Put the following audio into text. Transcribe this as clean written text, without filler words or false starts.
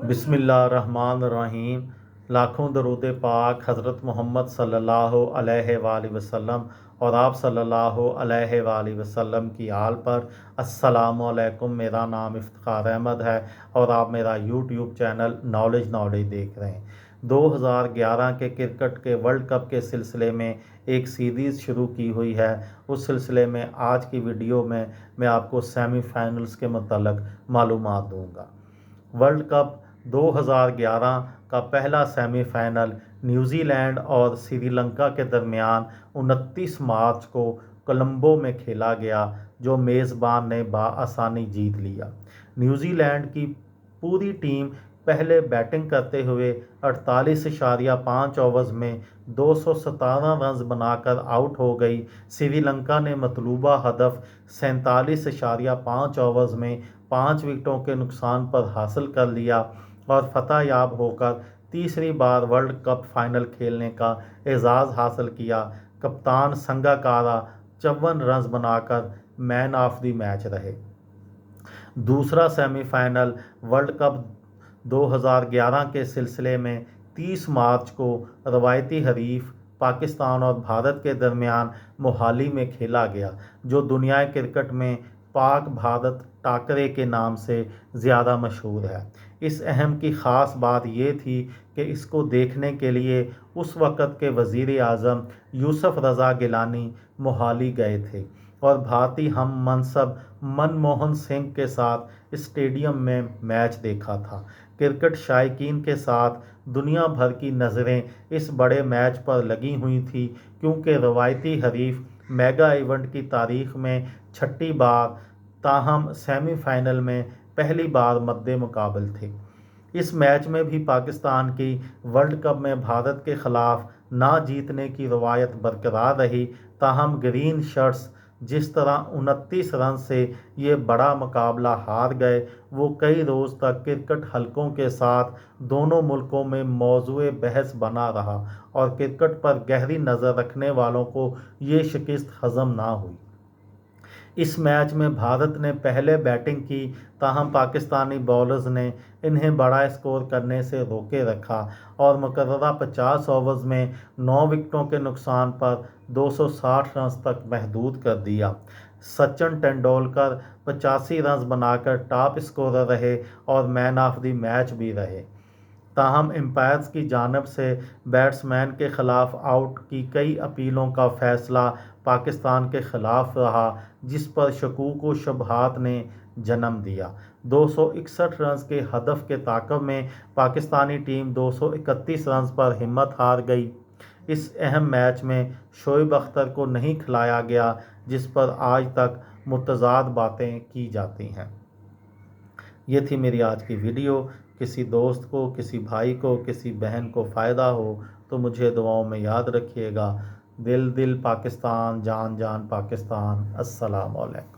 बिस्मिल्लाहिर्रहमानिर्रहीम। लाखों दरूद पाक हज़रत मोहम्मद सल्लल्लाहु अलैहि वसल्लम और आप सल्लल्लाहु अलैहि वसल्लम की आल पर। अस्सलामु अलैकुम। मेरा नाम इफ्तिखार अहमद है और आप मेरा यूट्यूब चैनल नॉलेज देख रहे हैं। 2011 के क्रिकेट के वर्ल्ड कप के सिलसिले में एक सीरीज़ शुरू की हुई है। उस सिलसिले में आज की वीडियो में मैं आपको सेमीफाइनल्स के मतलब मालूमात दूंगा। वर्ल्ड कप 2011 का पहला सेमीफाइनल न्यूजीलैंड और श्रीलंका के दरमियान 29 मार्च को कोलंबो में खेला गया, जो मेज़बान ने बआसानी जीत लिया। न्यूजीलैंड की पूरी टीम पहले बैटिंग करते हुए 48.5 ओवर्स में 217 रन बनाकर आउट हो गई। श्रीलंका ने मतलूबा हदफ 47.5 ओवर्स में 5 विकेटों के नुकसान पर हासिल कर लिया और फतह याब होकर तीसरी बार वर्ल्ड कप फाइनल खेलने का एजाज़ हासिल किया। कप्तान संगाकारा 54 रन बनाकर मैन ऑफ द मैच रहे। दूसरा सेमीफाइनल वर्ल्ड कप 2011 के सिलसिले में 30 मार्च को रवायती हरीफ पाकिस्तान और भारत के दरमियान मोहाली में खेला गया, जो दुनिया क्रिकेट में पाक भारत टाकरे के नाम से ज़्यादा मशहूर है। इस अहम की ख़ास बात ये थी कि इसको देखने के लिए उस वक़्त के वज़ीर आज़म यूसुफ रज़ा गिलानी मोहाली गए थे और भारतीय हम मनसब मनमोहन सिंह के साथ स्टेडियम में मैच देखा था। क्रिकेट शायकीन के साथ दुनिया भर की नज़रें इस बड़े मैच पर लगी हुई थी, क्योंकि रवायती हरीफ मेगा इवेंट की तारीख में छठी बार, ताहम सेमीफाइनल में पहली बार मद्दे मुकाबल थे। इस मैच में भी पाकिस्तान की वर्ल्ड कप में भारत के खिलाफ ना जीतने की रवायत बरकरार रही। ताहम ग्रीन शर्ट्स जिस तरह 29 रन से ये बड़ा मुकाबला हार गए, वो कई रोज़ तक क्रिकेट हलकों के साथ दोनों मुल्कों में मौज़ूए बहस बना रहा और क्रिकेट पर गहरी नज़र रखने वालों को ये शिकस्त हज़म ना हुई। इस मैच में भारत ने पहले बैटिंग की, ताहम पाकिस्तानी बॉलर्स ने इन्हें बड़ा स्कोर करने से रोके रखा और मुकर्ररा 50 ओवर्स में 9 विकेटों के नुकसान पर 260 रन तक महदूद कर दिया। सचिन तेंदुलकर 85 रन बनाकर टॉप स्कोरर रहे और मैन ऑफ द मैच भी रहे। ताहम एम्पायर्स की जानिब से बैट्समैन के खिलाफ आउट की कई अपीलों का फैसला पाकिस्तान के खिलाफ रहा, जिस पर शकूक व शुबहात ने जन्म दिया। 261 रन के हदफ के ताक़ब में पाकिस्तानी टीम 231 रन पर हिम्मत हार गई। इस अहम मैच में शोएब अख्तर को नहीं खिलाया गया, जिस पर आज तक मुतज़ाद बातें की जाती हैं। ये थी मेरी आज की वीडियो। किसी दोस्त को, किसी भाई को, किसी बहन को फ़ायदा हो तो मुझे दुआओं में याद रखिएगा। दिल दिल पाकिस्तान, जान जान पाकिस्तान। अस्सलाम वालेकुम।